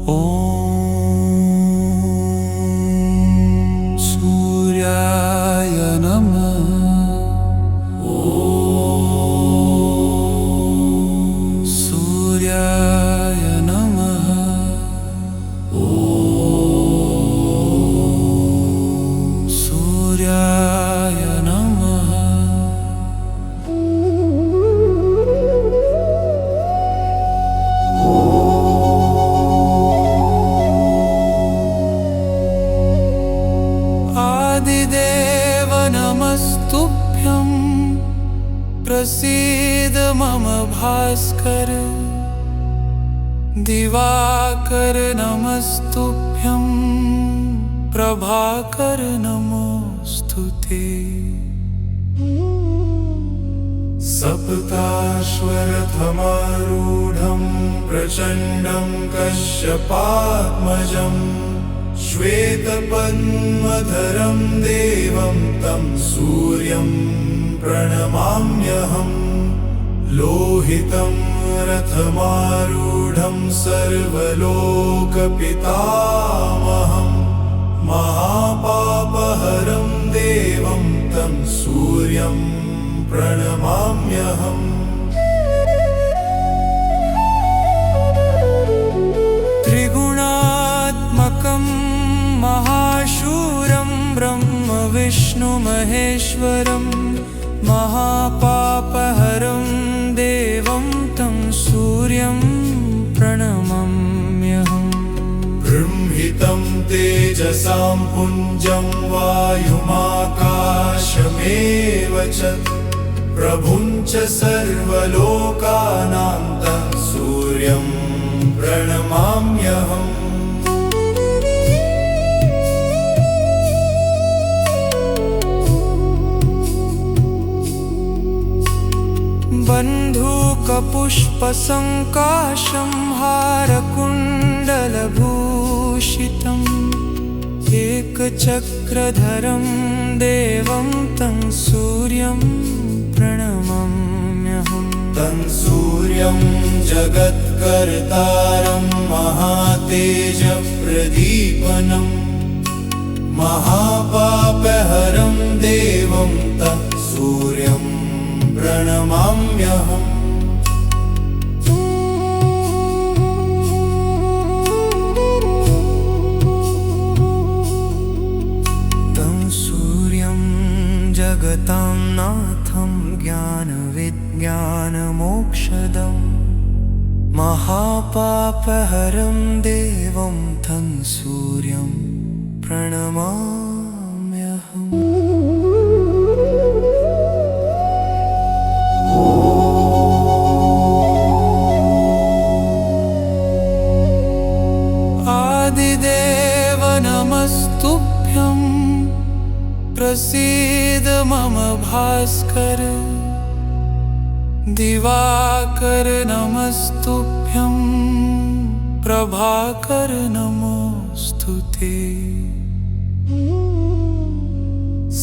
ॐ सूर्याय नमः। ॐ सूर्याय नमः। ॐ सूर्याय नमः। आदिदेव नमस्तुभ्यं प्रसीद मम भास्कर। दिवाकर नमस्तुभ्यं प्रभाकर नमोऽस्तुते। सप्ताश्वरथमारूढं प्रचण्डं कश्यपात्मजम् श्वेतपद्मधरं देवं तं सूर्यं प्रणमाम्यहम्। लोहितं रथमारूढं सर्वलोकपितामहं महापापहरं देवं तं सूर्यं प्रणमाम्यहम्। त्रिगुणात्मकं महाशूरं ब्रह्म विष्णु महेश्वरं महापापहरं देवं तं सूर्यं प्रणमाम्यहम्। बृंहितं तेजसां पुञ्जं वायुमाकाशमेव च प्रभुं च सर्वलोकानां तं सूर्यं प्रणमाम्यहम्। बन्धूकपुष्पसङ्काशं हारकुण्डलभूषितम् एकचक्रधरं देवं तं सूर्यं प्रणमाम्यहम्। तं सूर्यं जगत्कर्तारं महातेजप्रदीपनं महापापहरं देवं तं सूर्यं प्रणमाम्यहम्। तं सूर्यं जगतां नाथं ज्ञानविज्ञानमोक्षदं महापापहरं देवं तं सूर्यं प्रणमाम्यहम्। आदिदेव नमस्तुभ्यं प्रसीद मम भास्कर। दिवाकर नमस्तुभ्यं प्रभाकर नमोऽस्तुते।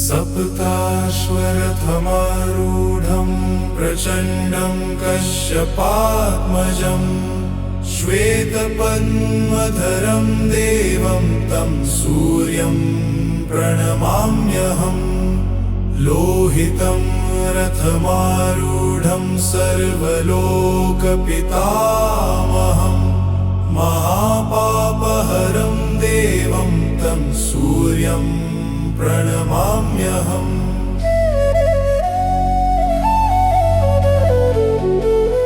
सप्ताश्वरथमारूढं प्रचण्डं कश्यपात्मजम् श्वेतपद्मधरं देवं तं सूर्यं प्रणमाम्यहम्। लोहितं रथमारूढं सर्वलोकपितामहं महापापहरं देवं तं सूर्यं प्रणमाम्यहम्।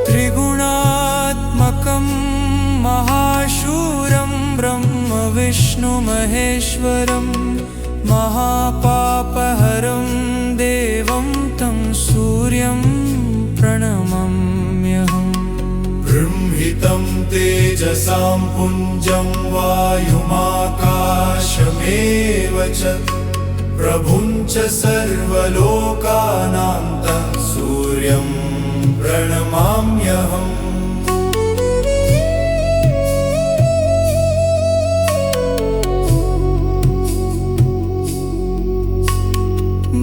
त्रिगुणात्मकं महाशूरं ब्रह्म विष्णु महेश्वरं महापापहरं देवं तं सूर्यं प्रणमाम्यहम्। बृंहितं तेजसां पुञ्जं वायुमाकाशमेव च प्रभुं च सर्वलोकानां तं सूर्यं प्रणमाम्यहम्।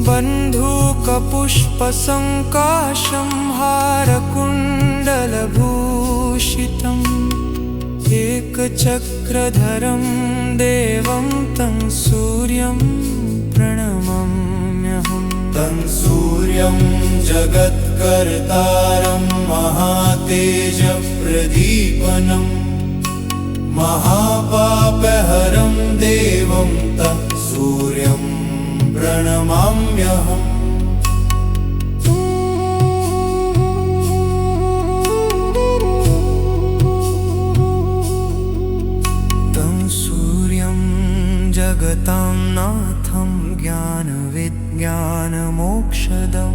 बन्धूकपुष्पसङ्काशं हारकुण्डलभूषितम् एक एकचक्रधरं देवं तं सूर्यं प्रणमाम्यहम् तं सूर्यं जगत्कर्तारं महातेजप्रदीपनम् महापापहरं देवं तं सूर्यं प्रणमाम्यहम् जगतां नाथं ज्ञानविज्ञानमोक्षदं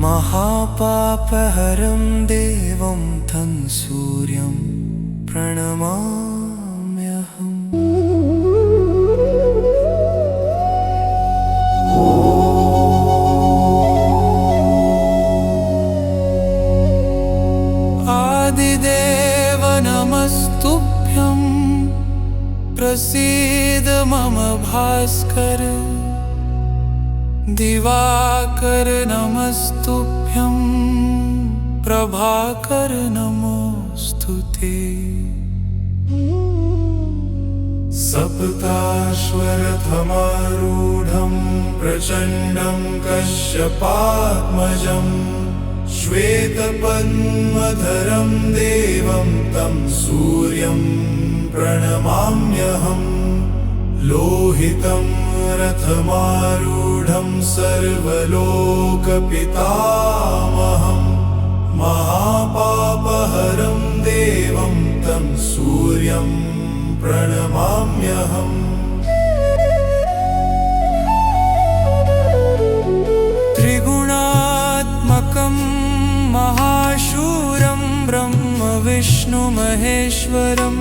महापापहरं देवं तं सूर्यं प्रणमाम्यहम् आदिदेव नमस्तुभ्यं प्रसीद मम भास्कर दिवाकर नमस्तुभ्यं प्रभाकर नमोस्तुते सप्ताश्वरथमारूढं प्रचण्डं कश्यपात्मजं श्वेतपद्मधरं देवं तं सूर्यं प्रणमाम्यहम् लोहितं रथमारूढं सर्वलोकपितामहं महापापहरं देवं तं सूर्यं प्रणमाम्यहम् त्रिगुणात्मकं महाशूरं ब्रह्म विष्णु महेश्वरं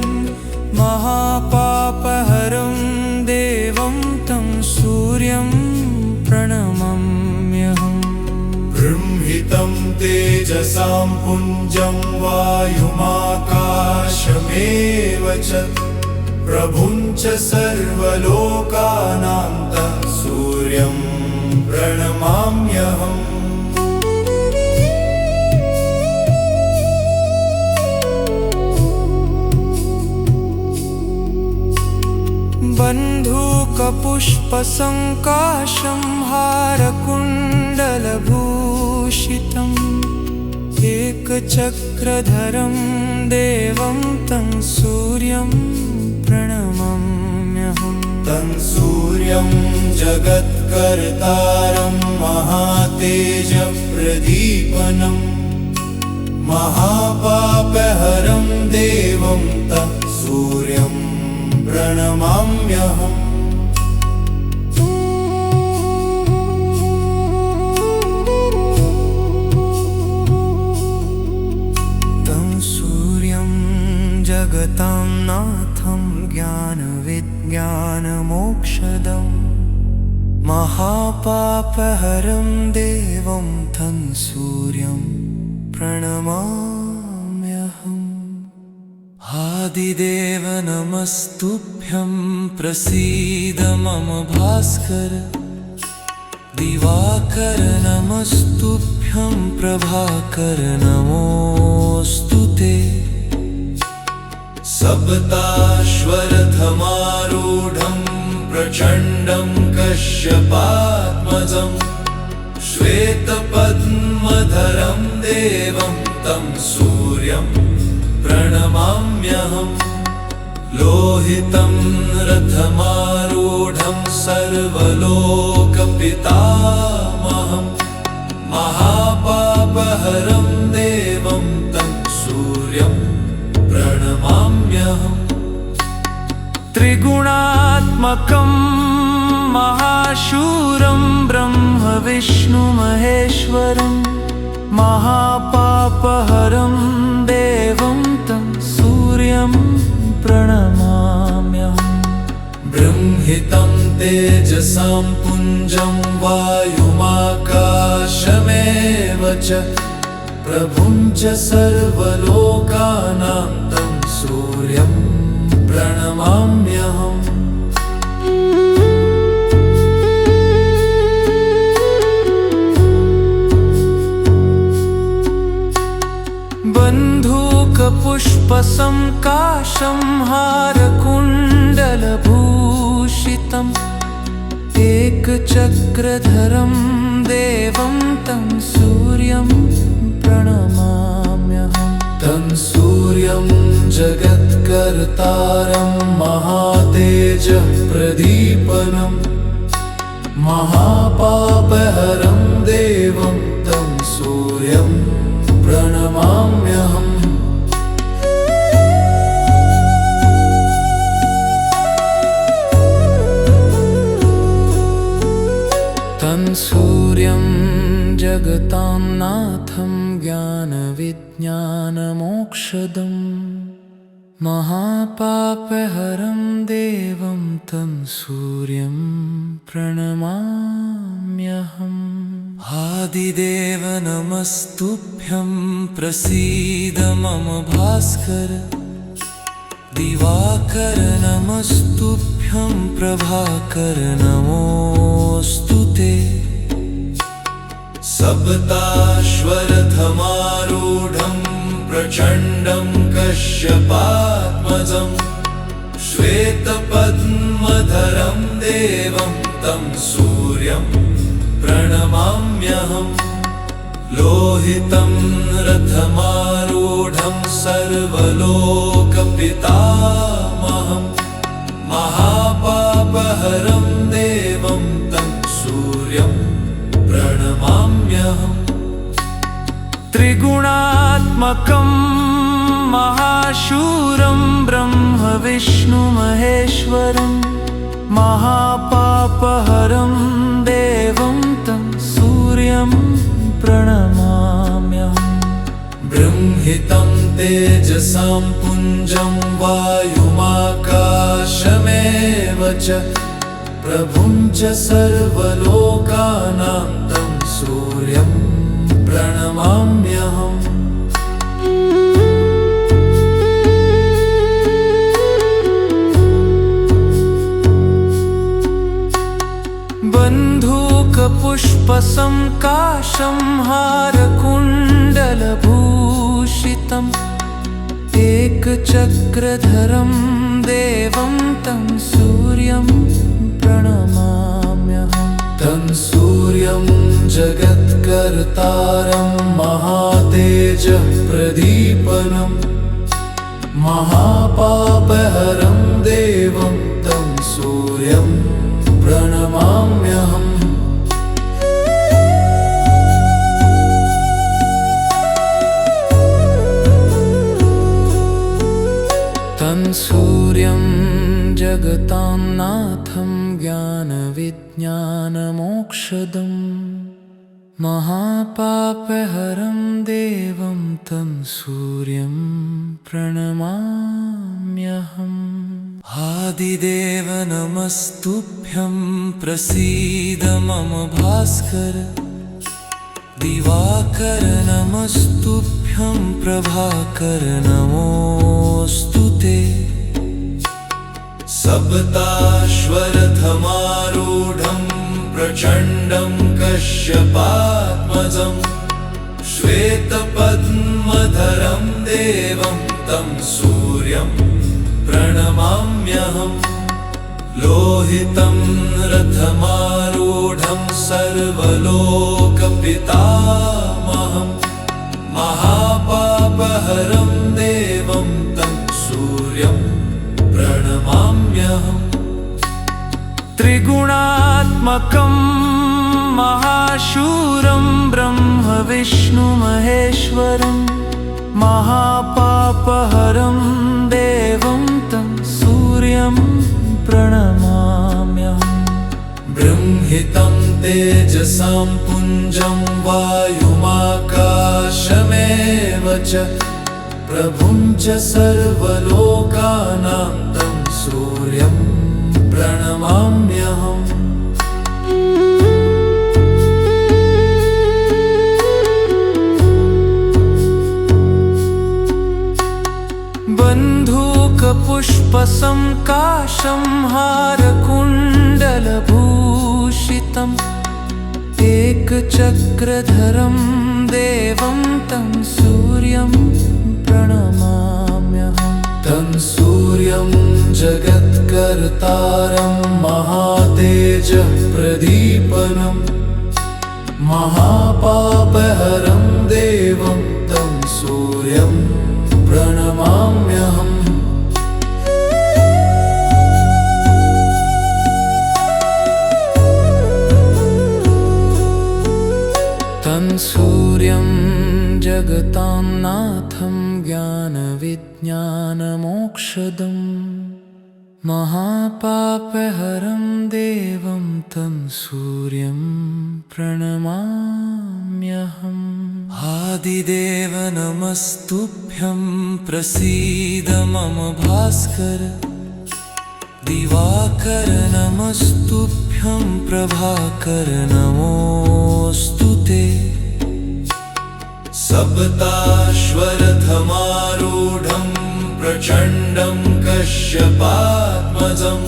महापापहरं देवं तं सूर्यं प्रणमाम्यहम् बृंहितं तेजसां पुञ्जं वायुमाकाशमेव च प्रभुं च सर्वलोकानां तं सूर्यं प्रणमाम्यहम् बन्धूकपुष्पसङ्काशं हारकुण्डलभूषितम् एकचक्रधरं देवं तं सूर्यं प्रणमाम्यहम् तं सूर्यं जगत्कर्तारं महातेजप्रदीपनम् महापापहरं देवं तं सूर्यं प्रणमाम्यहम् तं सूर्यं जगतां नाथं ज्ञानविज्ञानमोक्षदं महापापहरं देवं तं सूर्यं प्रणमाम्यहम् आदिदेव नमस्तुभ्यं प्रसीद मम भास्कर दिवाकर नमस्तुभ्यं प्रभाकर नमोस्तुते सप्ताश्वरथमारूढं प्रचण्डं कश्यपात्मजं श्वेतपद्मधरं देवं तं सूर्यं प्रणमाम्यहम् लोहितं रथमारूढं सर्वलोकपितामहं महापापहरं देवं तं सूर्यं प्रणमाम्यहम् त्रिगुणात्मकं महाशूरं ब्रह्म विष्णु महेश्वरं महापापहरं देवं तं सूर्यं प्रणमाम्यहम् बृंहितं तेजसां पुञ्जं वायुमाकाशमेव च प्रभुं च सर्वलोकानां तं सूर्यं प्रणमाम्यहम् बन्धूकपुष्पसं पुष्पसङ्काशं हारकुण्डलभूषितम् एकचक्रधरं देवं तं सूर्यं प्रणमाम्यहम्। तं सूर्यं जगत्कर्तारं महातेजः प्रदीपनं महापापहरं देवं तं सूर्यं प्रणमाम्यहम्। तं सूर्यं जगतां नाथं ज्ञानविज्ञानमोक्षदं महापापहरं देवं तं सूर्यं प्रणमाम्यहम्। आदिदेव नमस्तुभ्यं प्रसीद मम भास्कर दिवाकर नमस्तुभ्यं प्रभाकर नमोऽस्तु ते। सप्ताश्वरथमारूढं प्रचण्डं कश्यपात्मजं श्वेतपद्मधरं देवं तं सूर्यं प्रणमाम्यहम्। लोहितं रथमारूढं सर्वलोकपितामहं महापापहरं देवं तं सूर्यं प्रणमाम्यहम्। त्रिगुणात्मकं महाशूरं ब्रह्म विष्णु महेश्वरं महापापहरं देवं तं सूर्यं प्रणमाम्यहम्। बृंहितं तेजसां पुञ्जं वायुमाकाशमेव च प्रभुं च सर्वलोकानां तं सूर्यं प्रणमाम्यहम्। बन्धूकपुष्पसङ्काशं हारकुण्डलभूषितम् एकचक्रधरं देवं तं सूर्यं प्रणमाम्यहम्। तं सूर्यं जगत्कर्तारं महातेजः प्रदीपनं महापापहरं देवं तं सूर्यं प्रणमाम्यहम्। तं सूर्यं जगतां नाथं ज्ञानविज्ञानमोक्षदं महापापहरं देवं तं सूर्यं प्रणमाम्यहम्। आदिदेव नमस्तुभ्यं प्रसीद मम भास्कर दिवाकर नमस्तुभ्यं प्रभाकर नमोऽस्तु ते। सप्ताश्वरथमारूढं प्रचण्डं कश्यपात्मजं श्वेतपद्मधरं देवं तं सूर्यं प्रणमाम्यहम्। लोहितं रथमारूढं सर्वलोकपितामहं महापापहरं देवं तं सूर्यं प्रणमाम्यहम्। त्रिगुणात्मकं महाशूरं ब्रह्म विष्णु महेश्वरं महापापहरं देवं तं सूर्यं प्रणमाम्यहम्। बृंहितं तेजसां पुञ्जं वायुमाकाशमेव च प्रभुं च सर्वलोकानां तं सूर्यं प्रणमाम्यहम्। बन्धूकपुष्पसङ्काशं हारकुण्डलभूषितम् एकचक्रधरं देवं तं सूर्यं प्रणमाम्यहम्। तं सूर्यं जगत्कर्तारं महातेजः प्रदीपनं महापापहरं देवं तं सूर्यं प्रणमाम्यहम् तं सूर्यं जगतां नाथं ज्ञानविज्ञानमोक्षदं महापापहरं देवं तं सूर्यं प्रणमाम्यहम् आदिदेव नमस्तुभ्यं प्रसीद मम भास्कर दिवाकर नमस्तुभ्यं प्रभाकर नमोऽस्तु ते सप्ताश्वरथमारूढं प्रचण्डं कश्यपात्मजं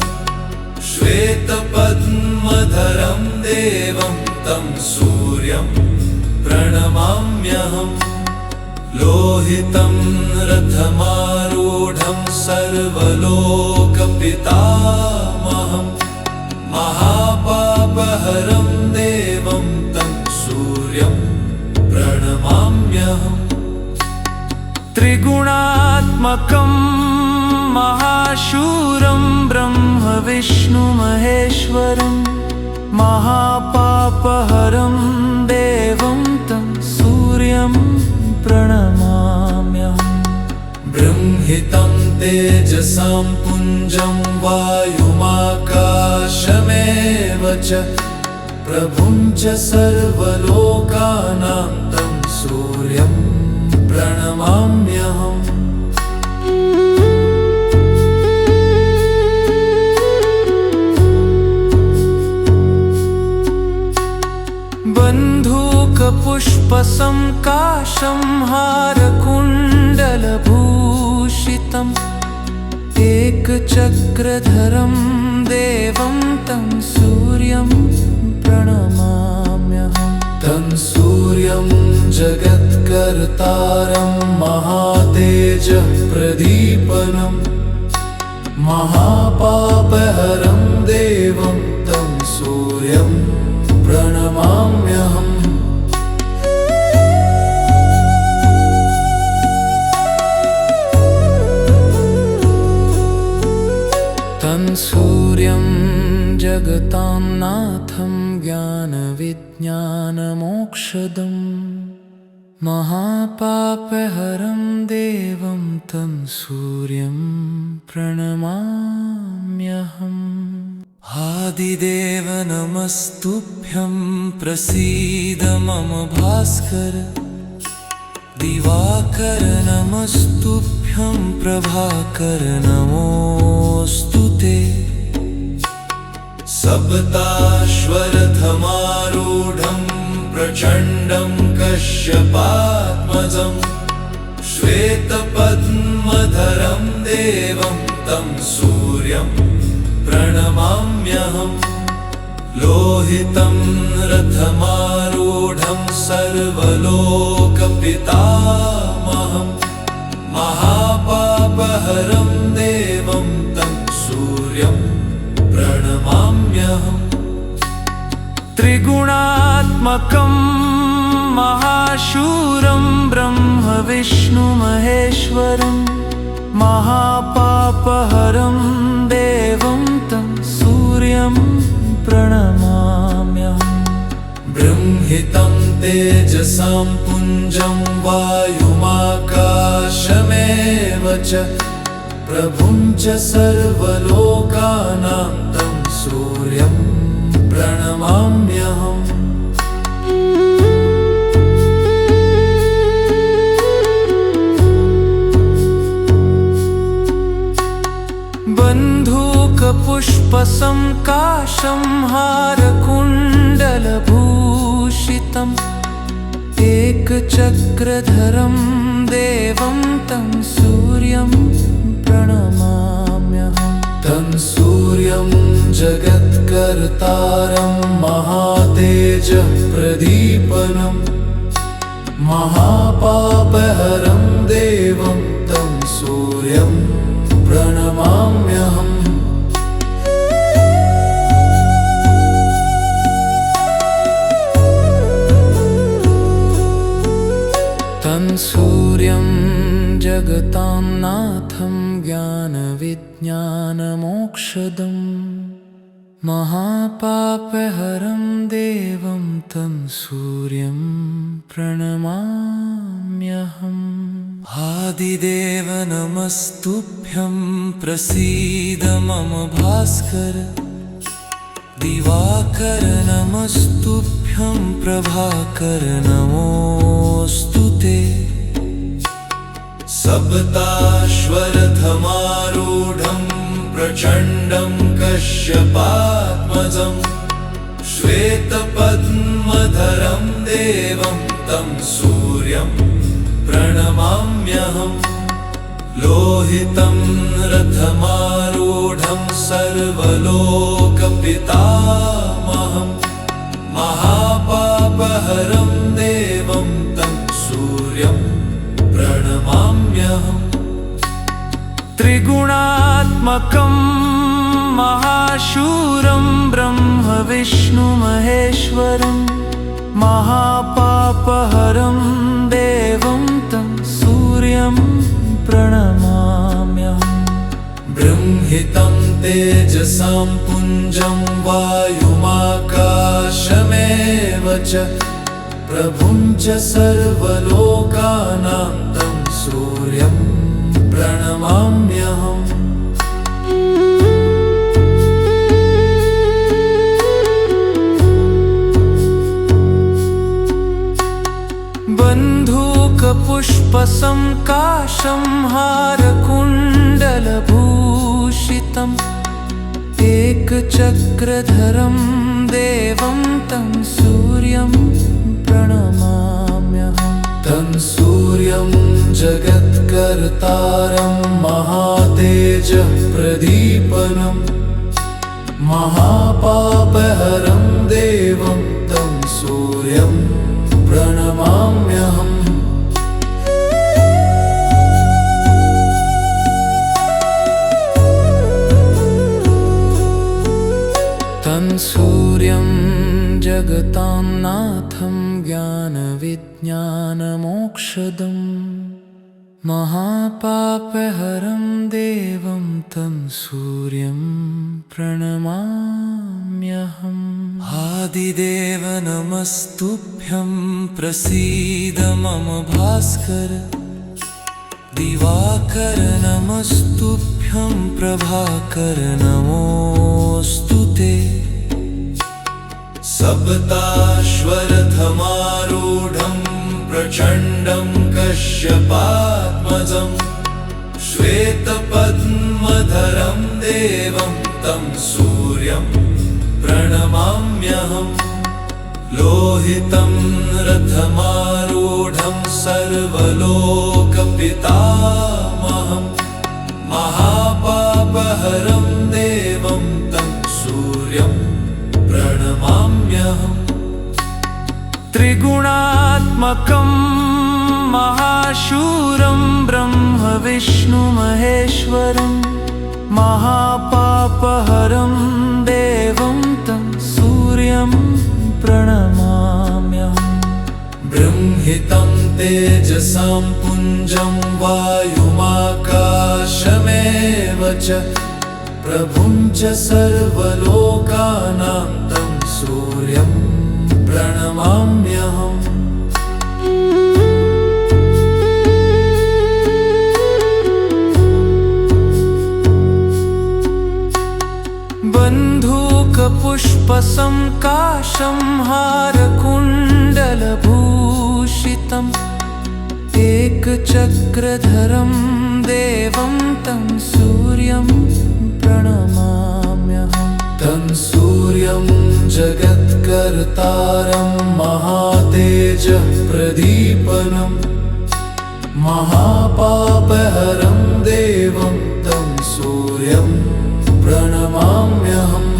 श्वेतपद्मधरं देवं तं सूर्यं प्रणमाम्यहम् लोहितं रथमारूढं सर्वलोकपितामहं महापापहरं देवं तं सूर्यं प्रणमाम्यहम् त्रिगुणात्मकं महाशूरं ब्रह्म विष्णु महेश्वरं महापापहरं देवं तं सूर्यं प्रणमाम्यहम् बृंहितं तेजसां पुञ्जं वायुमाकाशमेव च प्रभुं च सर्वलोकानां तं सूर्यं प्रणमाम्यहम् बन्धूकपुष्पसंकाशं हारकुण्डलभूषितम् एकचक्रधरं देवं तं सूर्यं प्रणमाम्यहम् तं सूर्यं जगत्कर्तारं महातेजः प्रदीपनं महापापहरं देवं तं सूर्यं प्रणमाम्यहम् तं सूर्यं जगतां नाथं ज्ञानविज्ञानमोक्षदं महापापहरं देवं तं सूर्यं प्रणमाम्यहम् आदिदेव नमस्तुभ्यं प्रसीद मम भास्कर दिवाकर नमस्तुभ्यं प्रभाकर नमोऽस्तु ते सप्ताश्वरथमारूढं प्रचण्डं कश्यपात्मजं श्वेतपद्मधरं देवं तं सूर्यं प्रणमाम्यहम् लोहितं रथमारूढं सर्वलोकपितामहं महापापहरं देवं तं सूर्यं प्रणमाम्यहम् त्रिगुणात्मकं महाशूरं ब्रह्म विष्णु महेश्वरं महापापहरं देवं तं सूर्यं प्रणमाम्यहम् बृंहितं तेजसां पुञ्जं वायुमाकाशमेव च प्रभुं च सर्वलोकानां तं सूर्यं प्रणमाम्यहम् बन्धूकपुष्पसंकाशं हारकुण्डलभूषितम् एकचक्रधरं देवं तं सूर्यं प्रणमाम्यहम् तं सूर्यं जगत्कर्तारं महातेजः प्रदीपनं महापापहरं देवं तं सूर्यं जगतां नाथं ज्ञानविज्ञानमोक्षदम् महापापहरं देवं तं सूर्यं प्रणमाम्यहम् आदिदेव नमस्तुभ्यं प्रसीद मम भास्कर दिवाकर नमस्तुभ्यं प्रभाकर नमोऽस्तु ते सप्ताश्वरथमारूढं प्रचण्डं कश्यपात्मजं श्वेतपद्मधरं देवं तं सूर्यं प्रणमाम्यहम् लोहितं रथमारूढं सर्वलोकपितामहं महापापहरं देवं तं सूर्यं प्रणमाम्यहम् त्रिगुणात्मकं महाशूरं ब्रह्म विष्णु महेश्वरं महापापहरं देवं तं सूर्यं प्रणमाम्यहम् बृंहितं तेजसां पुञ्जं वायुमाकाशमेव च प्रभुं च सर्वलोकानां तं सूर्यं प्रणमाम्यहम् बन्धूकपुष्पसंकाशं हारकुण्डलभूषितम् एकचक्रधरं देवं तं सूर्यं प्रणमाम्यहम् तं सूर्यं जगत्कर्तारं महातेजः प्रदीपनं महापापहरं देवं तं सूर्यं प्रणमाम्यहम् तं सूर्यं जगतां नाथं ज्ञानविज्ञानमोक्षदम् महापापहरं देवं तं सूर्यं प्रणमाम्यहम् आदिदेव नमस्तुभ्यं प्रसीद मम भास्कर दिवाकर नमस्तुभ्यं प्रभाकर नमोऽस्तु ते सप्ताश्वरथमारूढं प्रचण्डं कश्यपात्मजं श्वेतपद्मधरं देवं तं सूर्यं प्रणमाम्यहम् लोहितं रथमारूढं सर्वलोकपितामहं महापापहरं देवं तं सूर्यं प्रणमाम्यहम् त्रिगुणात्मकं महाशूरं ब्रह्म विष्णु महेश्वरं महापापहरं देवं तं सूर्यं प्रणमाम्यहम् बृंहितं तेजसां पुञ्जं वायुमाकाशमेव च प्रभुं च सर्वलोकानां तं सूर्यं प्रणमाम्यहम् बन्धूकपुष्पसंकाशं हारकुण्डलभूषितम् एकचक्रधरं देवं तं सूर्यं प्रणमाम्यहम् तं सूर्यं जगत्कर्तारं महातेजः प्रदीपनं महापापहरं देवं तं सूर्यं प्रणमाम्यहम्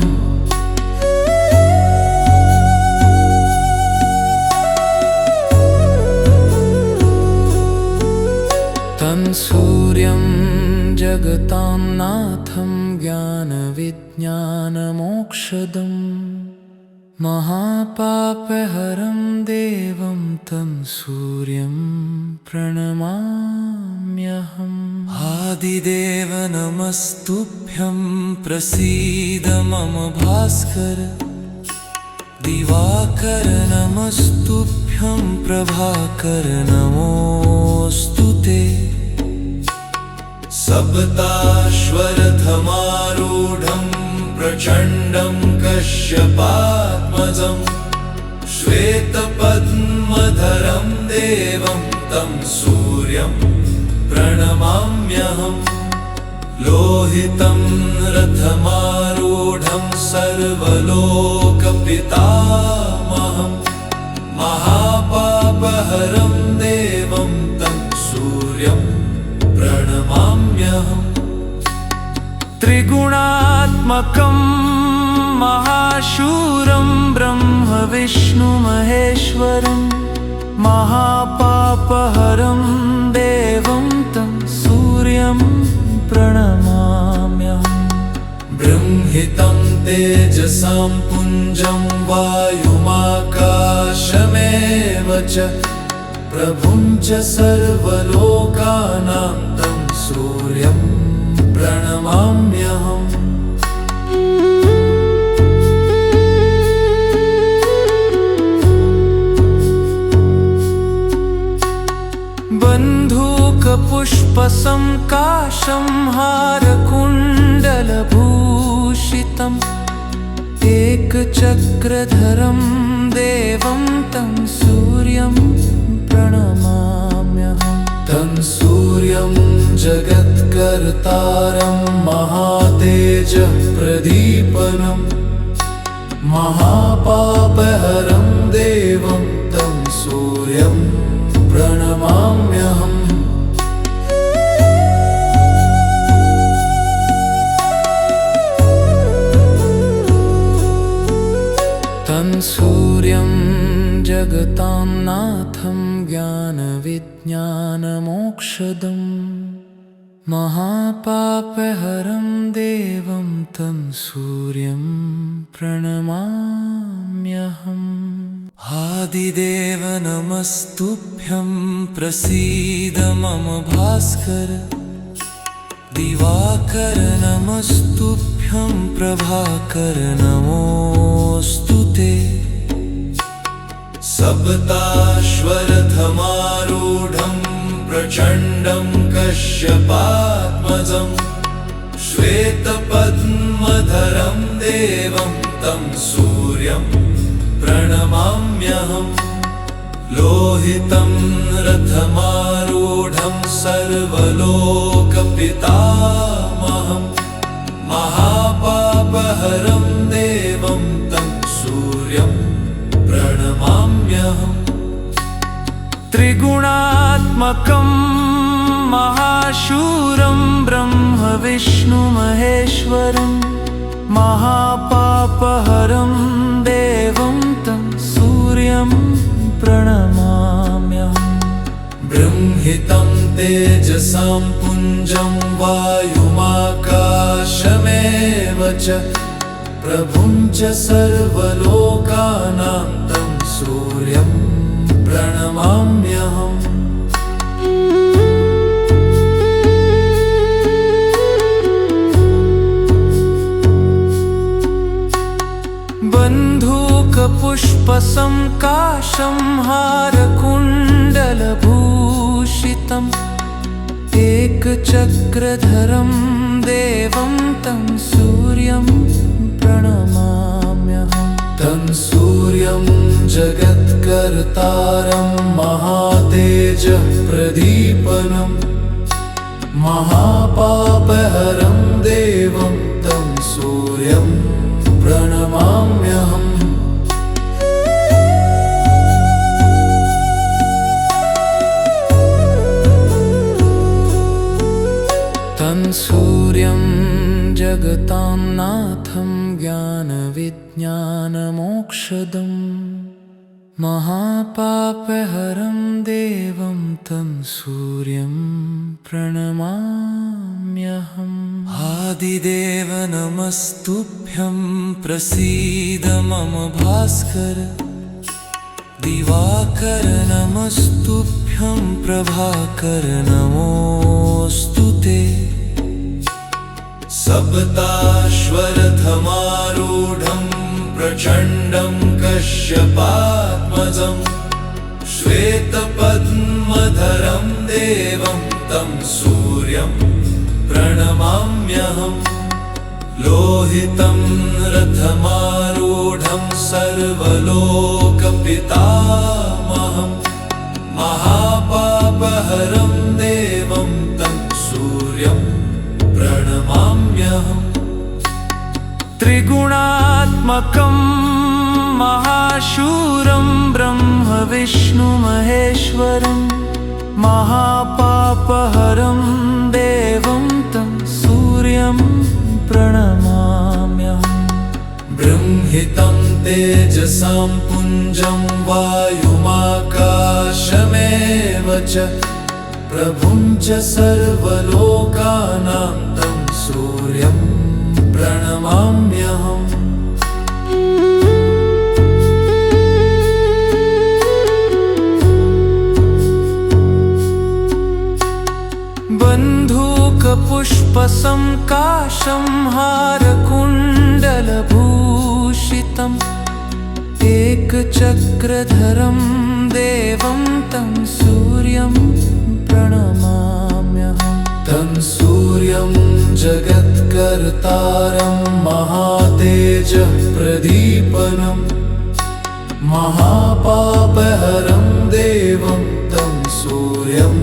तं सूर्यं जगतां नाथं ज्ञानविज्ञानमोक्षदम् महापापहरं देवं तं सूर्यं प्रणमाम्यहम् आदिदेव नमस्तुभ्यं प्रसीद मम भास्कर दिवाकर नमस्तुभ्यं प्रभाकर नमोऽस्तु ते सप्ताश्वरथमारूढं प्रचण्डं कश्यपात्मजं श्वेतपद्मधरं देवं तं सूर्यं प्रणमाम्यहम् लोहितं रथमारूढं सर्वलोकपितामहं महापापहरं देवं तं सूर्यं प्रणमाम्यहम् त्रिगुणात्मकं महाशूरं ब्रह्म विष्णु महेश्वरं महापापहरं देवं तं सूर्यं प्रणमाम्यहम् बृंहितं तेजसां पुञ्जं वायुमाकाशमेव च प्रभुं च सर्वलोकानां तं सूर्यं प्रणमाम्यहम् बन्धूकपुष्पसंकाशं हारकुण्डलभूषितम् एकचक्रधरं देवं तं सूर्यं प्रणमाम्यहम् तं सूर्यं जगत्कर्तारं महातेजः प्रदीपनं महापापहरं देवं तं सूर्यं प्रणमाम्यहम् तं सूर्यं जगतां नाथं ज्ञानविज्ञानमोक्षदं महापापहरं देवं तं सूर्यं प्रणमाम्यहम् आदिदेव नमस्तुभ्यं प्रसीद मम भास्कर दिवाकर नमस्तुभ्यं प्रभाकर नमोऽस्तु ते सप्ताश्वरथमारूढं प्रचण्डं कश्यपात्मजं श्वेतपद्मधरं देवं तं सूर्यं प्रणमाम्यहम् लोहितं रथमारूढं सर्वलोकपितामहं महापापहरं देवं तं सूर्यं प्रणमाम्यहम् त्रिगुणात्मकं महाशूरं ब्रह्म विष्णु महेश्वरं महापापहरं देवं तं सूर्यं प्रणमाम्यहम् बृंहितं तेजसां पुञ्जं वायुमाकाशमेव च प्रभुं च सर्वलोकानां तं सूर्यं प्रणमाम्यहम् बन्धूकपुष्पसंकाशं हारकुण्डलभूषितम् एकचक्रधरं देवं तं सूर्यं प्रणमाम्यहम् तं सूर्यं जगत्कर्तारं महातेजः प्रदीपनं महापापहरं देवं तं सूर्यं प्रणमाम्यहम् तं सूर्यं जगतां नाथं ज्ञानविज्ञानमोक्षदं महापापहरं देवं तं सूर्यं प्रणमाम्यहम् आदिदेव नमस्तुभ्यं प्रसीद मम भास्कर दिवाकर नमस्तुभ्यं प्रभाकर नमोऽस्तु ते सप्ताश्वरथमारूढं प्रचण्डं कश्यपात्मजं श्वेतपद्मधरं देवं तं सूर्यं प्रणमाम्यहम् लोहितं रथमारूढं सर्वलोकपितामहं महापापहरं देवं तं सूर्यं प्रणमाम्यहम् त्रिगुणात्मकं महाशूरं ब्रह्म विष्णु महेश्वरं महापापहरं देवं तं सूर्यं प्रणमाम्यहम् बृंहितं तेजसां पुञ्जं वायुमाकाशमेव च प्रभुं च सर्वलोकानां तं सूर्यं प्रणमाम्यहम् बन्धूकपुष्पसंकाशं हारकुण्डलभूषितम् एकचक्रधरं देवं तं सूर्यं प्रणमाम्यहम् तं सूर्यं जगत्कर्तारं महातेजः प्रदीपनं महापापहरं देवं तं सूर्यं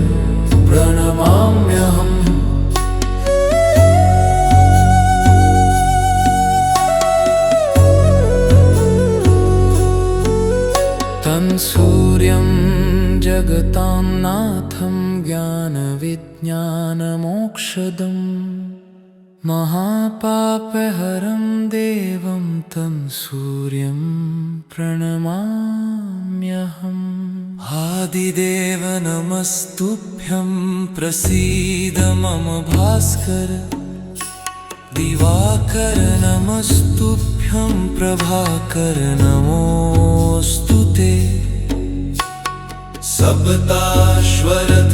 प्रणमाम्यहम् तं सूर्यं जगतां नाथं ज्ञानविज्ञानमोक्षदं महापापहरं देवं तं सूर्यं प्रणमाम्यहम् आदिदेव नमस्तुभ्यं प्रसीद मम भास्कर दिवाकर नमस्तुभ्यं प्रभाकर नमोऽस्तु ते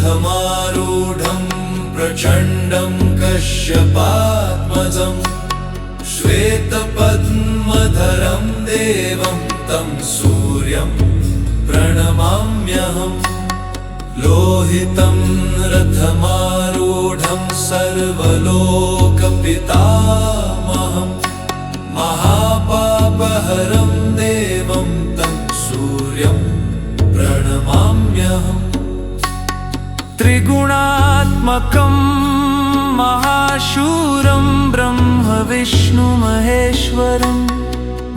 सप्ताश्वरथमारूढं प्रचण्डं कश्यपात्मजं श्वेतपद्मधरं देवं तं सूर्यं प्रणमाम्यहम् लोहितं रथमारूढं सर्वलोकपितामहं महापापहरं देवं तं सूर्यं प्रणमाम्यहम् त्रिगुणात्मकं महाशूरं ब्रह्म विष्णु महेश्वरं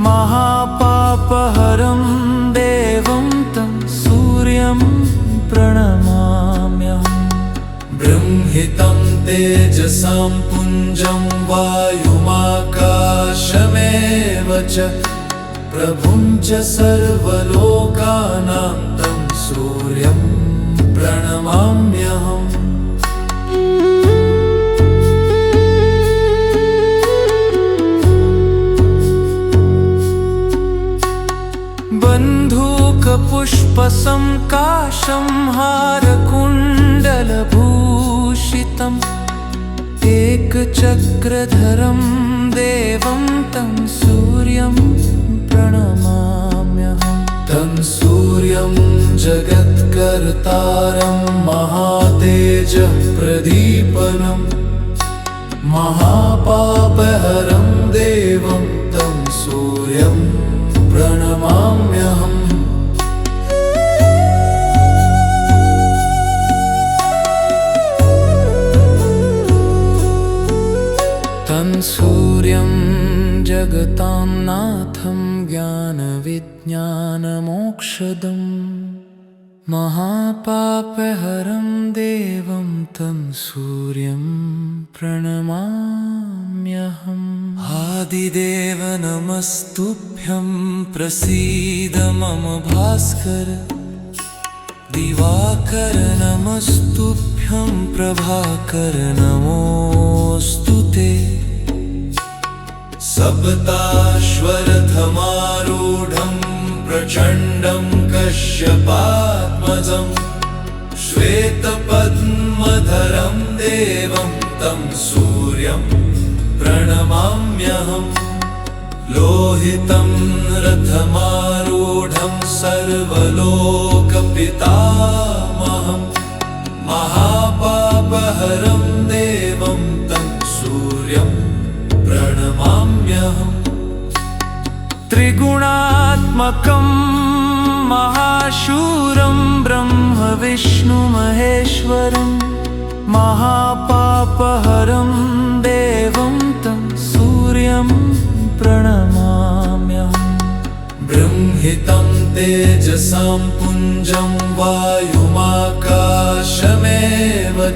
महापापहरं देवं तं सूर्यं प्रणमाम्यहम् बृंहितं तेजसां पुञ्जं वायुमाकाशमेव च प्रभुं च सर्वलोकानां तं सूर्यं प्रणमाम्यहम् बन्धूकपुष्पसंकाशं हारकुण्डलभूषितम् एकचक्रधरं देवं तं सूर्यं प्रणमाम्यहम् तं सूर्यं जगत्कर्तारं महातेजः प्रदीपनं महापापहरं देवं तं सूर्यं प्रणमाम्यहम् तं सूर्यं जगतां नाथं ज्ञानविज्ञानमोक्षदं महापापहरं देवं तं सूर्यं प्रणमाम्यहम् आदिदेव नमस्तुभ्यं प्रसीद मम भास्कर दिवाकर नमस्तुभ्यं प्रभाकर नमोऽस्तु ते सप्ताश्वरथमारूढं प्रचण्डं कश्यपात्मजम् श्वेतपद्मधरं देवं तं सूर्यं प्रणमाम्यहम् लोहितं रथमारूढं सर्वलोकपितामहम् महापापहरं देवं तं सूर्यं प्रणमाम्यहम् त्रिगुणात्मकं महाशूरं ब्रह्म विष्णु महेश्वरं महापापहरं देवं तं सूर्यं प्रणमाम्यहम् बृंहितं तेजसां पुञ्जं वायुमाकाशमेव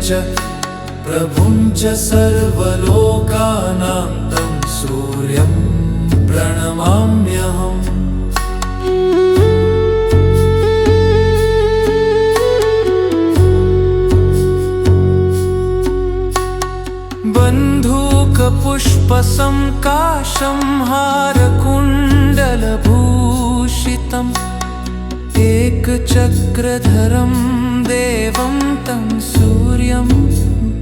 च प्रभुं च सर्वलोकानां तं सूर्यं प्रणमाम्यहम् बन्धूकपुष्पसङ्काशं हारकुण्डलभूषितम् एकचक्रधरं देवं तं सूर्यं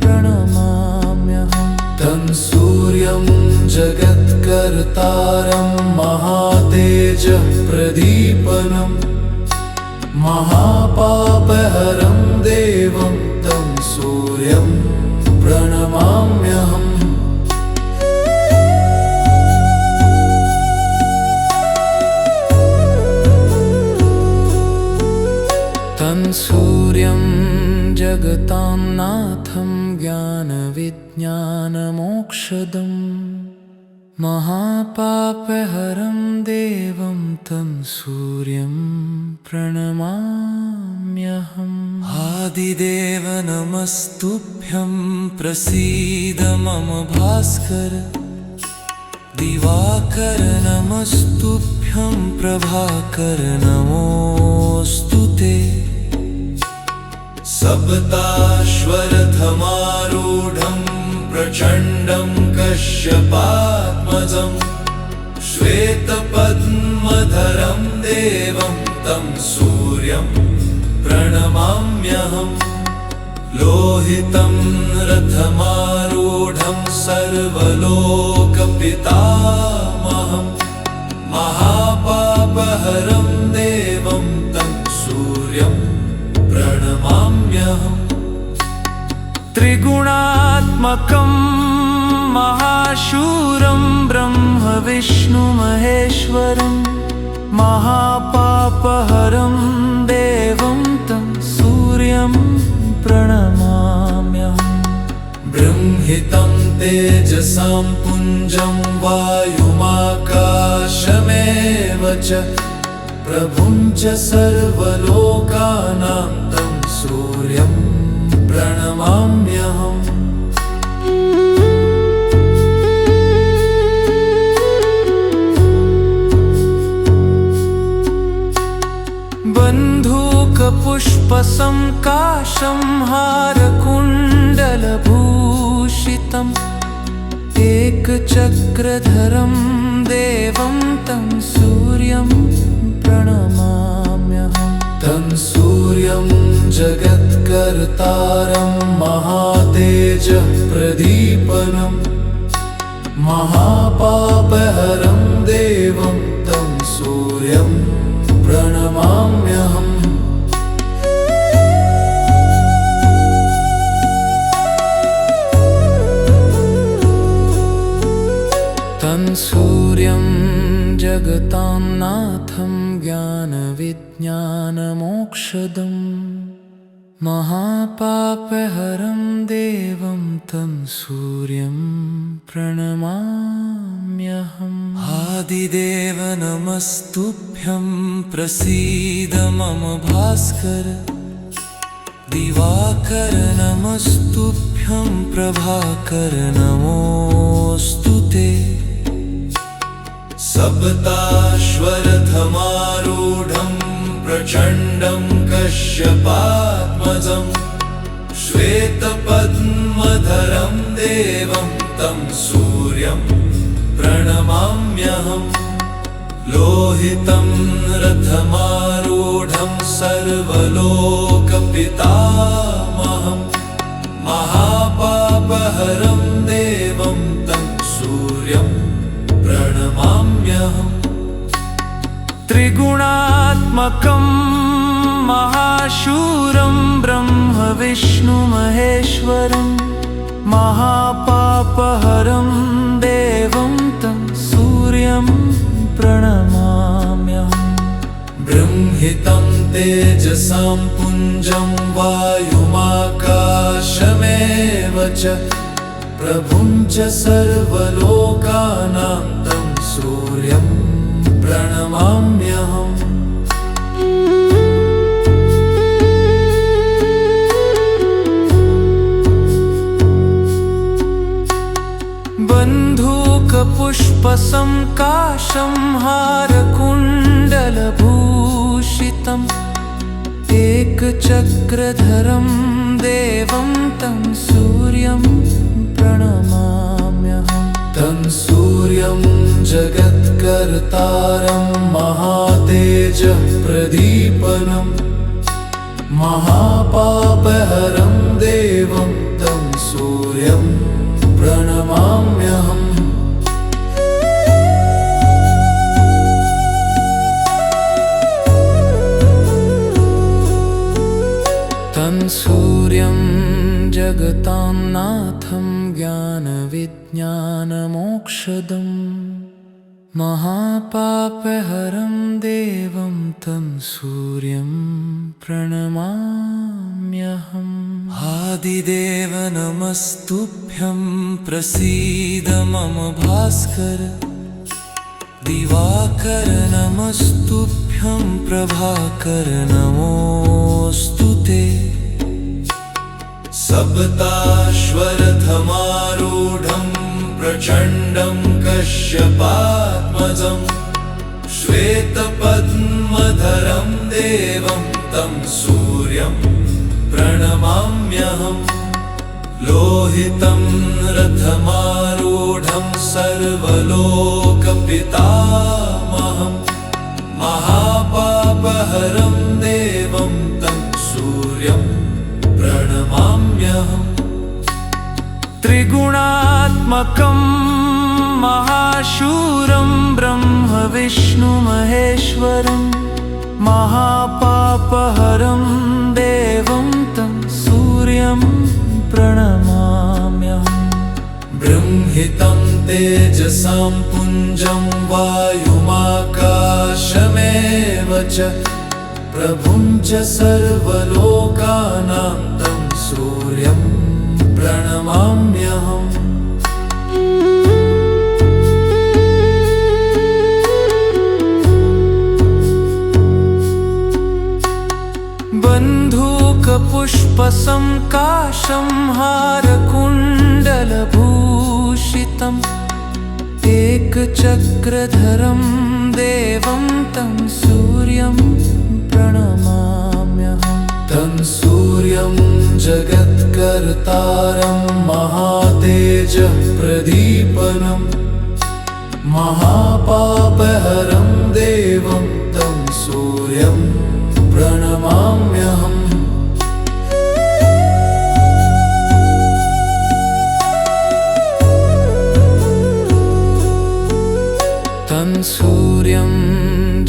प्रणमाम्यहम् तं सूर्यं जगत्कर्तारं महातेजः प्रदीपनं महापापहरं देवं तं सूर्यं प्रणमाम्यहम् तं सूर्यं जगतां नाथं ज्ञानविज्ञानमोक्षदम् महापापहरं देवं तं सूर्यं प्रणमाम्यहम् आदिदेव नमस्तुभ्यं प्रसीद मम भास्कर दिवाकर नमस्तुभ्यं प्रभाकर नमोऽस्तु ते सप्ताश्वरथमारूढं प्रचण्डं कश्यपात्मजम् श्वेतपद्मधरं देवं तं सूर्यं प्रणमाम्यहम् लोहितं रथमारूढं सर्वलोकपितामहम् महापापहरं देवं तं सूर्यं प्रणमाम्यहम् त्रिगुणात्मकं महाशूरं ब्रह्म विष्णु महेश्वरं महापापहरं देवं तं सूर्यं प्रणमाम्यहम् बृंहितं तेजसां पुञ्जं वायुमाकाशमेव च प्रभुं च सर्वलोकानां तं सूर्यं प्रणमाम्यहम् बन्धूकपुष्पसङ्काशं हारकुण्डलभूषितम् एकचक्रधरं देवं तं सूर्यं प्रणमाम्यहम् तं सूर्यं जगत्कर्तारं महातेजः प्रदीपनं महापापहरं देवं तं सूर्यं प्रणमाम्यहम् तं सूर्यं जगतां नाथं ज्ञानविज्ञानमोक्षदम् महापापहरं देवं तं सूर्यं प्रणमाम्यहम् आदिदेव नमस्तुभ्यं प्रसीद मम भास्कर दिवाकर नमस्तुभ्यं प्रभाकर नमोऽस्तु ते सप्ताश्वरथमारूढं प्रचण्डं कश्यपात्मजम् श्वेतपद्मधरं देवं तं सूर्यं प्रणमाम्यहम् लोहितं रथमारूढं सर्वलोकपितामहम् महापापहरं देवं तं सूर्यं प्रणमाम्यहम् त्रिगुणात्मकं महाशूरं ब्रह्म विष्णु महेश्वरं महापापहरं देवं तं सूर्यं प्रणमाम्यहम् बृंहितं तेजसां पुञ्जं वायुमाकाशमेव च प्रभुं च सर्वलोकानां तं सूर्यं प्रणमाम्यहम् बन्धूकपुष्पसंकाशं हारकुण्डलभूषितम् एकचक्रधरं देवं तं सूर्यं प्रणमाम्यहम् तं सूर्यं जगत्कर्तारं महातेजः प्रदीपनं महापापहरं देवं तं सूर्यं प्रणमाम्यहम् तं सूर्यं जगतां नाथं ज्ञानविज्ञानमोक्षदं महापापहरं देवं तं सूर्यं प्रणमाम्यहम् आदिदेव नमस्तुभ्यं प्रसीद मम भास्कर दिवाकर नमस्तुभ्यं प्रभाकर नमोऽस्तु ते सप्ताश्वरथमारूढं प्रचण्डं कश्यपात्मजं श्वेतपद्मधरं देवं तं सूर्यं प्रणमाम्यहम् लोहितं रथमारूढं सर्वलोकपितामहम् महापापहरं देवं तं सूर्यं प्रणमाम्यहम् त्रिगुणात्मकं महाशूरं ब्रह्म विष्णु महेश्वरं महापापहरं देवं तं सूर्यं प्रणमाम्यहम् बृंहितं तेजसां पुञ्जं वायुमाकाशमेव च प्रभुं च सर्वलोकानां तं सूर्यं प्रणमाम्यहम् बन्धूकपुष्पसंकाशं हारकुण्डलभूषितम् एकचक्रधरं देवं तं सूर्यं प्रणमाम्यहम् तं सूर्यं जगत्कर्तारं महातेजः प्रदीपनं महापापहरं देवं तं सूर्यं प्रणमाम्यहम् तं सूर्यं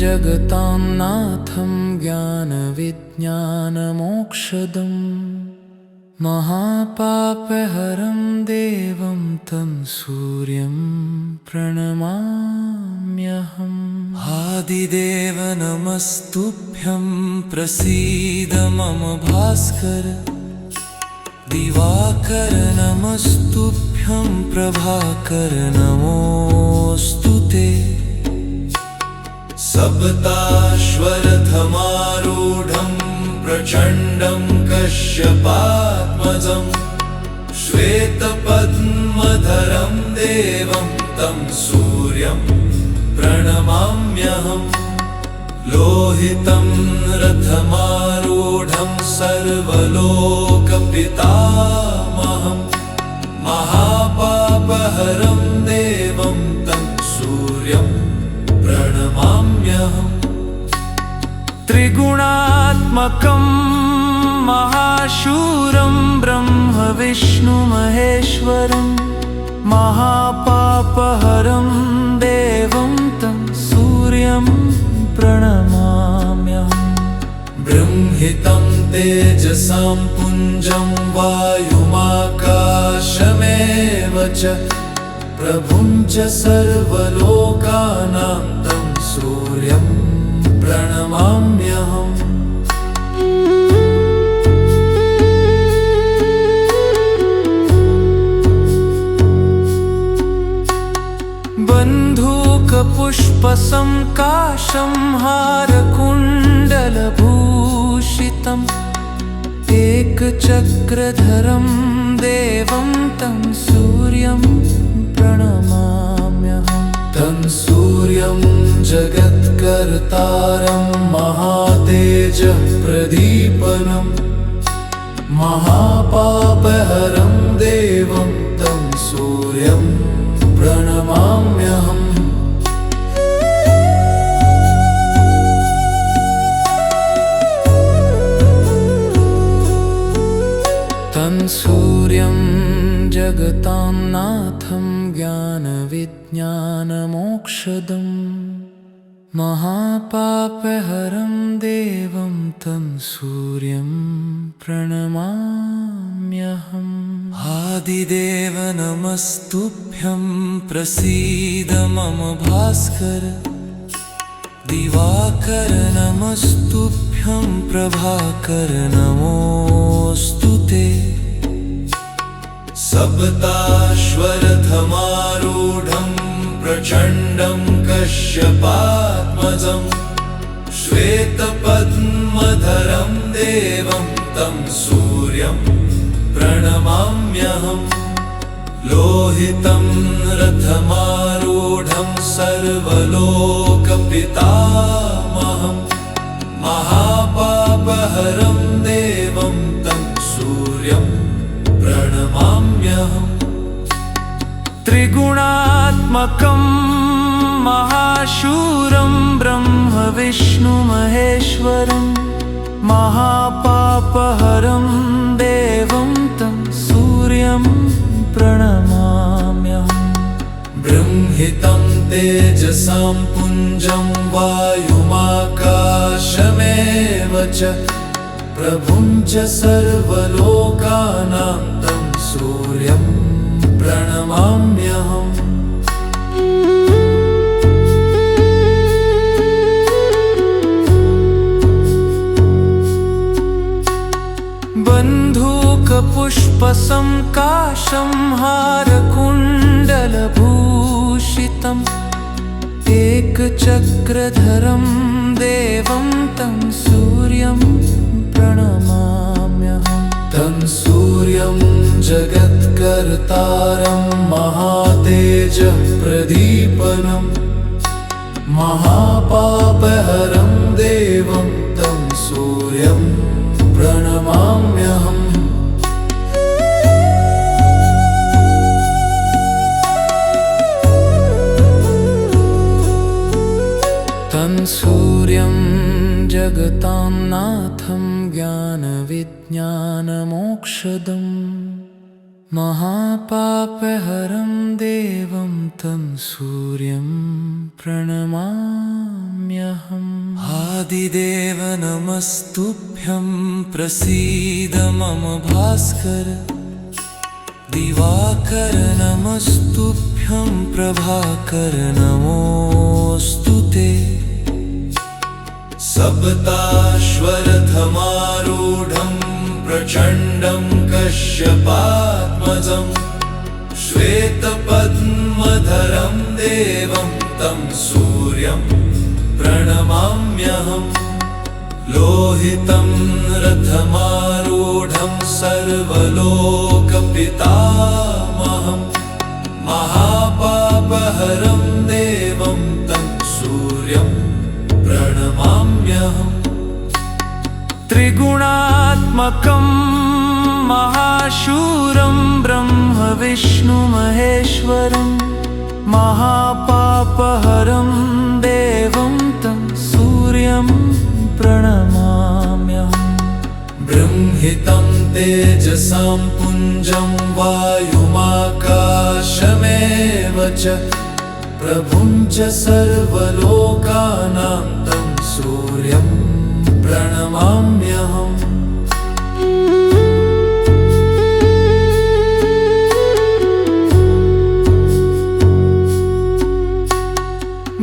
जगतां नाथं ज्ञानविज्ञानमोक्षदं महापापहरं देवं तं सूर्यं प्रणमाम्यहम् आदिदेव नमस्तुभ्यं प्रसीद मम भास्कर दिवाकर नमस्तुभ्यं प्रभाकर नमोऽस्तु ते सप्ताश्वरथमारूढं प्रचण्डं कश्यपात्मजं श्वेतपद्मधरं देवं तं सूर्यं प्रणमाम्यहम् लोहितं रथमारूढं सर्वलोकपितामहम् महापापहरं देवं तं त्रिगुणात्मकं महाशूरं ब्रह्म विष्णु महेश्वरं महापापहरं देवं तं सूर्यं प्रणमाम्यहम्। बृंहितं तेजसां पुञ्जं वायुमाकाशमेव च प्रभुं च सर्वलोकानां तं सूर्यं प्रणमाम्यहम्। बन्धूकपुष्पसंकाशं हारकुण्डलभूषितम् एकचक्रधरं देवं तं सूर्यं प्रणमाम्यहम्। तं सूर्यं जगत्कर्तारं महातेजः प्रदीपनं महापापहरं देवं तं सूर्यं प्रणमाम्यहम्। तं सूर्यं जगतां नाथं ज्ञानविज्ञानमोक्षदं महापापहरं देवं तं सूर्यं प्रणमाम्यहम्। आदिदेव नमस्तुभ्यं प्रसीद मम भास्कर दिवाकर नमस्तुभ्यं प्रभाकर नमोऽस्तु ते। सप्ताश्वरथमारूढं प्रचण्डं कश्यपात्मजं श्वेतपद्मधरं देवं तं सूर्यं प्रणमाम्यहम्। लोहितं रथमारूढं सर्वलोकपितामहं महापापहरं देवं तं सूर्यं प्रणमाम्यहम्। त्रिगुणात्मकं महाशूरं ब्रह्म विष्णु महेश्वरं महापापहरं देवं तं सूर्यं प्रणमाम्यहम्। बृंहितं तेजसां पुञ्जं वायुमाकाशमेव च प्रभुं च सर्वलोकानां तं सूर्यं प्रणमाम्यहम्। बन्धूकपुष्पसंकाशं हारकुण्डलभूषितम् एकचक्रधरं देवं तं सूर्यं प्रणमाम्यहम्। तं सूर्यं जगत्कर्तारं महातेजः प्रदीपनं महापापहरं देवं तं सूर्यं प्रणमाम्यहम्। तं सूर्यं जगतां नाथं ज्ञानविज्ञानमोक्षदं महापापहरं देवं तं सूर्यं प्रणमाम्यहम्। आदिदेव नमस्तुभ्यं प्रसीद मम भास्कर दिवाकर नमस्तुभ्यं प्रभाकर नमोऽस्तु ते। सप्ताश्वरथमारूढं प्रचण्डं कश्यपात्मजं श्वेतपद्मधरं देवं तं सूर्यं प्रणमाम्यहम्। लोहितं रथमारूढं सर्वलोकपितामहं महापापहरं देवं तं सूर्यं प्रणमाम्यहम्। त्रिगुणात्मकं महाशूरं ब्रह्म विष्णु महेश्वरं महापापहरं देवं तं सूर्यं प्रणमाम्यहम्। बृंहितं तेजसां पुञ्जं वायुमाकाशमेव च प्रभुं च सर्वलोकानां तं सूर्यं प्रणमाम्यहम्।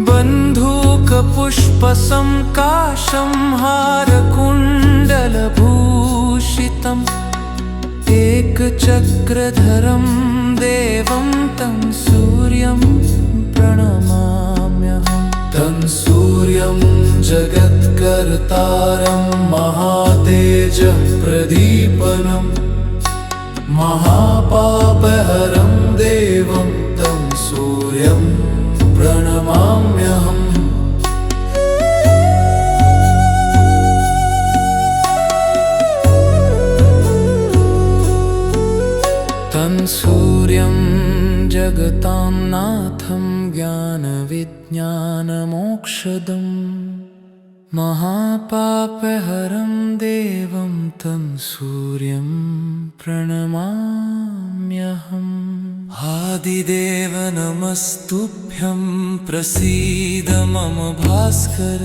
बन्धूकपुष्पसंकाशं हारकुण्डलभूषितम् एकचक्रधरं देवं तं सूर्यं प्रणमाम्यहम्। तं सूर्यं जगत्कर्तारं महातेजः प्रदीपनं महापापहरं देवं तं सूर्यं प्रणमाम्यहम्। तं सूर्यं जगतां नाथं ज्ञानविज्ञानमोक्षदं महापापहरं देवं तं सूर्यं प्रणमाम्यहम्। आदिदेव नमस्तुभ्यं प्रसीद मम भास्कर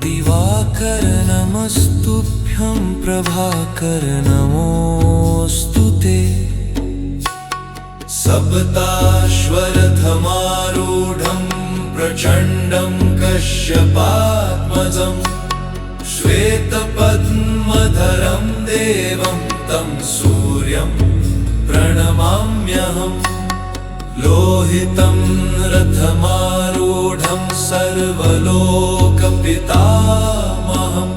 दिवाकर नमस्तुभ्यं प्रभाकर नमोऽस्तु ते। सप्ताश्वरथमारूढं प्रचण्डं कश्यपात्मजं श्वेतपद्मधरं देवं तं सूर्यं प्रणमाम्यहम्। लोहितं रथमारूढं सर्वलोकपितामहं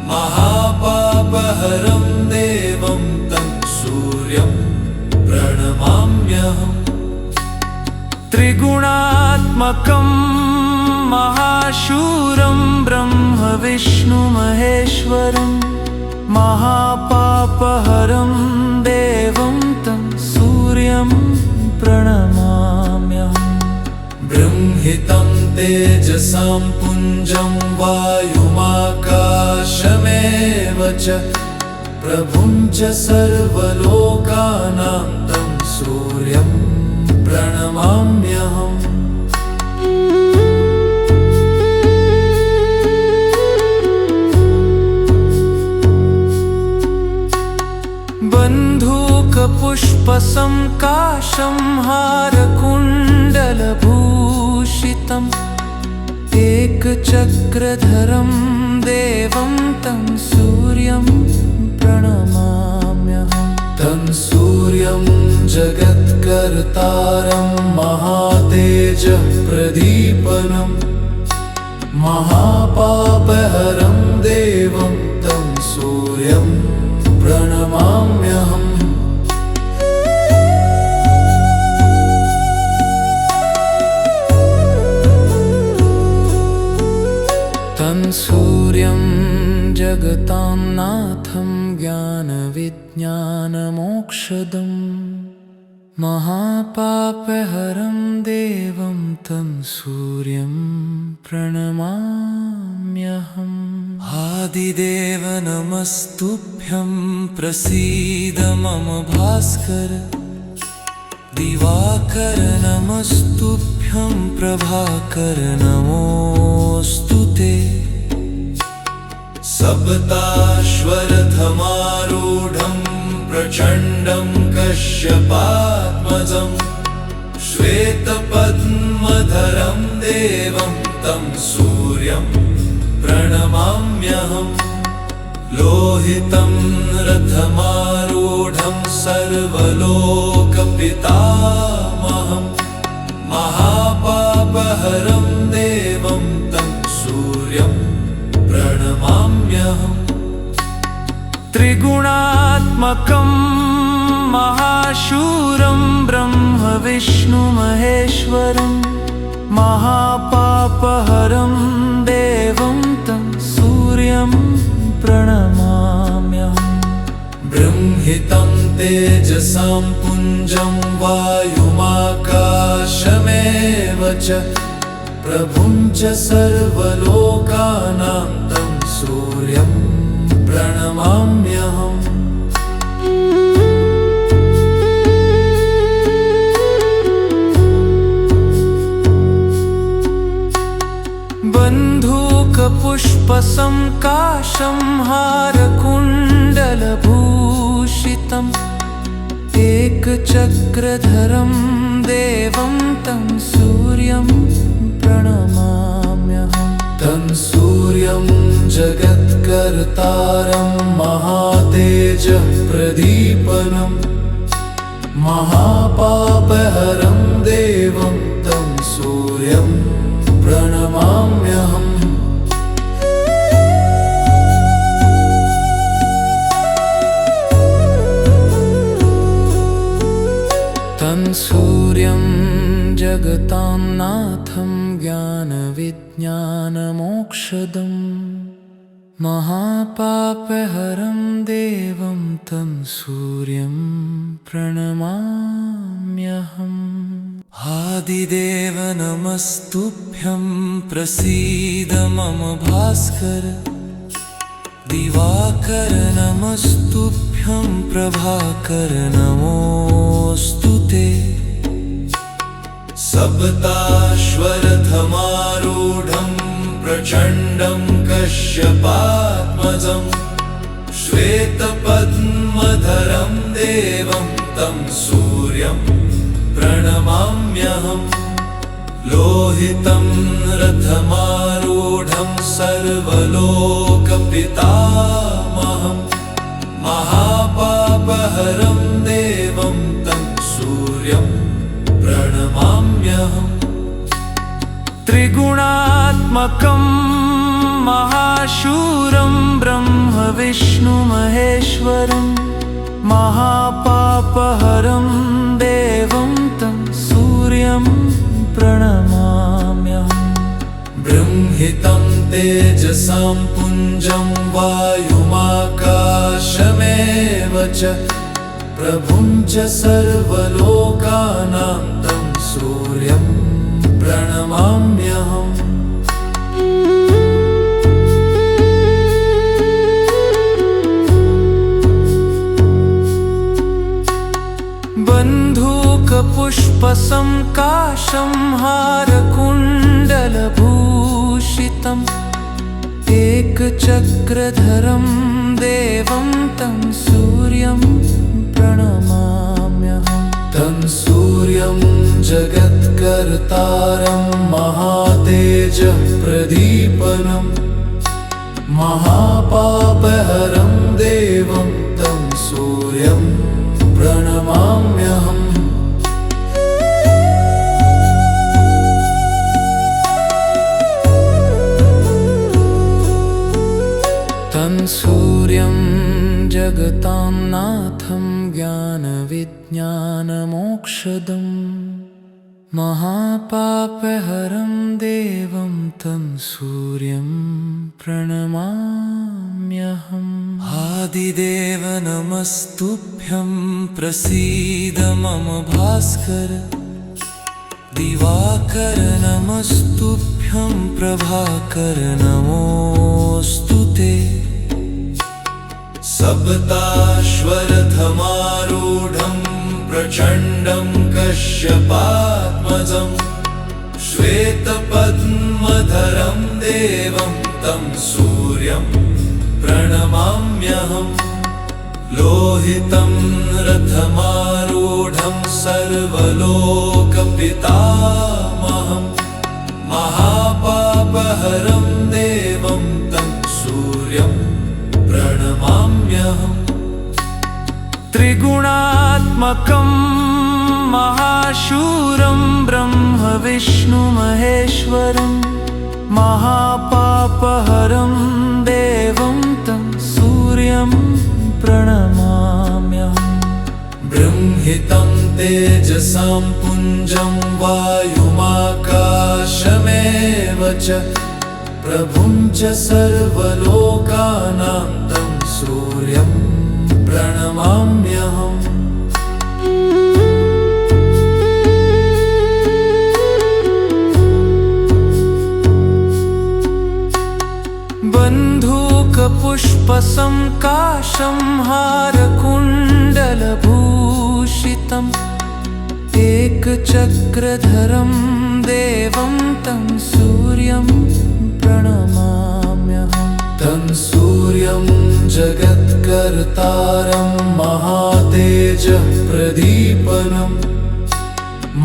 महापापहरं देवं तं सूर्यं प्रणमाम्यहम्। त्रिगुणात्मकं महाशूरं ब्रह्म विष्णु महेश्वरं महापापहरं देवं तं सूर्यं प्रणमाम्यहम्। बृंहितं तेजसां पुञ्जं वायुमाकाशमेव च प्रभुं च सर्वलोकानां तं सूर्यं प्रणमाम्यहम्। बन्धूकपुष्पसंकाशं हारकुण्डलभूषितम् एकचक्रधरं देवं तं सूर्यं प्रणमाम्यहम्। तं सूर्यं जगत्कर्तारं महातेजः प्रदीपनं महापापहरं देवं तं सूर्यं प्रणमाम्यहम्। तं सूर्यं जगतां नाथं ज्ञानविज्ञानमोक्षदं महापापहरं देवं तं सूर्यं प्रणमाम्यहम्। आदिदेव नमस्तुभ्यं प्रसीद मम भास्कर दिवाकर नमस्तुभ्यं प्रभाकर नमोऽस्तु ते। सप्ताश्वरथमारूढं प्रचण्डं कश्यपात्मजं श्वेतपद्मधरं देवं तं सूर्यं प्रणमाम्यहम्। लोहितं रथमारूढं सर्वलोकपितामहं महापापहरं देवं तं सूर्यं प्रणमाम्यहम्। त्रिगुणात्मकं महाशूरं ब्रह्म विष्णु महेश्वरं महापापहरं देवं तं सूर्यं प्रणमाम्यहम्। बृंहितं तेजसां पुञ्जं वायुमाकाशमेव च प्रभुं च सर्वलोकानां तं सूर्यं प्रणमाम्यहम्। बन्धूकपुष्पसङ्काशं हारकुण्डलभूषितम् एकचक्रधरं देवं तं सूर्यं प्रणमाम्यहम्। तं सूर्यं जगत्कर्तारं महातेजः प्रदीपनं महापापहरं देवं तं सूर्यं प्रणमाम्यहम्। तं सूर्यं जगतां नाथं ज्ञानविज्ञानमोक्षदं महापापहरं देवं तं सूर्यं प्रणमाम्यहम्। आदिदेव नमस्तुभ्यं प्रसीद मम भास्कर दिवाकर नमस्तुभ्यं प्रभाकर नमोऽस्तु ते। सप्ताश्वरथमारूढं प्रचण्डं कश्यपात्मजं श्वेतपद्मधरं देवं तं सूर्यं प्रणमाम्यहम्। लोहितं रथमारूढं सर्वलोकपितामहं महापापहरं देवं तं सूर्यं प्रणमाम्यहम्। त्रिगुणात्मकं महाशूरं ब्रह्म विष्णु महेश्वरं महापापहरं देवं तं सूर्यं प्रणमाम्यहम्। बृंहितं तेजसां पुञ्जं वायुमाकाशमेव च प्रभुं च सर्वलोकानां तं सूर्यं प्रणमाम्यहम्। बन्धूकपुष्पसङ्काशं हारकुण्डलभूषितम् एकचक्रधरं देवं तं सूर्यं प्रणमाम्यहम्। तं सूर्यं जगत्कर्तारं महातेजः प्रदीपनं महापापहरं देवं तं सूर्यं प्रणमाम्यहम्। तं सूर्यं जगतां नाथं ज्ञानविज्ञानमोक्षदं महापापहरं देवं तं सूर्यं प्रणमाम्यहम्। आदिदेव नमस्तुभ्यं प्रसीद मम भास्कर दिवाकर नमस्तुभ्यं प्रभाकर नमोऽस्तु ते। सप्ताश्वरथमारूढं प्रचण्डं कश्यपात्मजं श्वेतपद्मधरं देवं तं सूर्यं प्रणमाम्यहम्। लोहितं रथमारूढं सर्वलोकपितामहं महापापहरं देवं तं सूर्यं प्रणमाम्यहम्। त्रिगुणात्मकं महाशूरं ब्रह्म विष्णु महेश्वरं महापापहरं देवं तं सूर्यं प्रणमाम्यहम्। बृंहितं तेजसां पुञ्जं वायुमाकाशमेव च प्रभुं च सर्वलोकानां तं सूर्यं प्रणमाम्यहम्। बन्धूकपुष्प पुष्पसङ्काशं हारकुण्डलभूषितम् एकचक्रधरं देवं तं सूर्यं प्रणमाम्यहम् तं सूर्यं जगत्कर्तारं महातेजः प्रदीपनं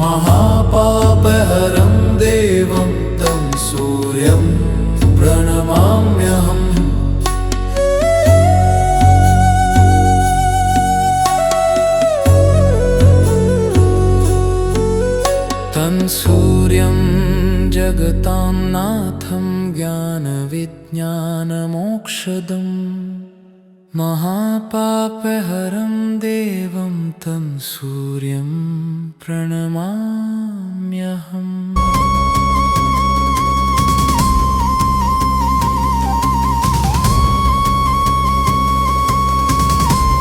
महापापहरं देवं तं सूर्यं प्रणमाम्यहम् तं सूर्यं जगतां नाथं ज्ञानविज्ञानमोक्षदं महापापहरं देवं तं सूर्यं प्रणमाम्यहम्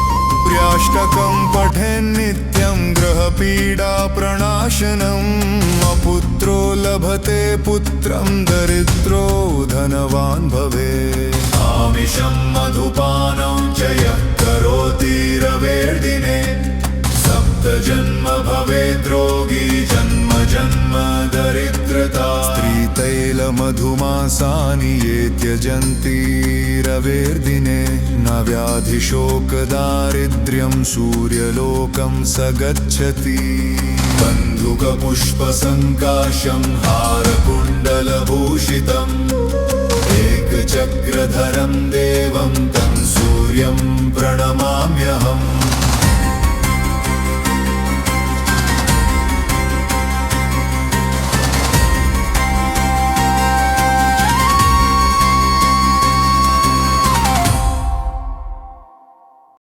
सूर्याष्टकं पठेन्नित्यं ग्रहपीडाप्रणाशनम् अपुत्रो लभते पुत्रं दरिद्रो धनवान् भवेत् आमिषं मधुपानं च यः करोति रवेर्दिने सप्तजन्म भवेद् रोगी जन्म जन्म दरिद्रता स्त्रीतैलमधुमासानि ये त्यजन्ति रवेर्दिने न व्याधिशोकदारिद्र्यं सूर्यलोकं स गच्छति बन्धुकपुष्पसङ्काशं हारकुण्डलभूषितम् एकचक्रधरं देवं तं सूर्यं प्रणमाम्यहम्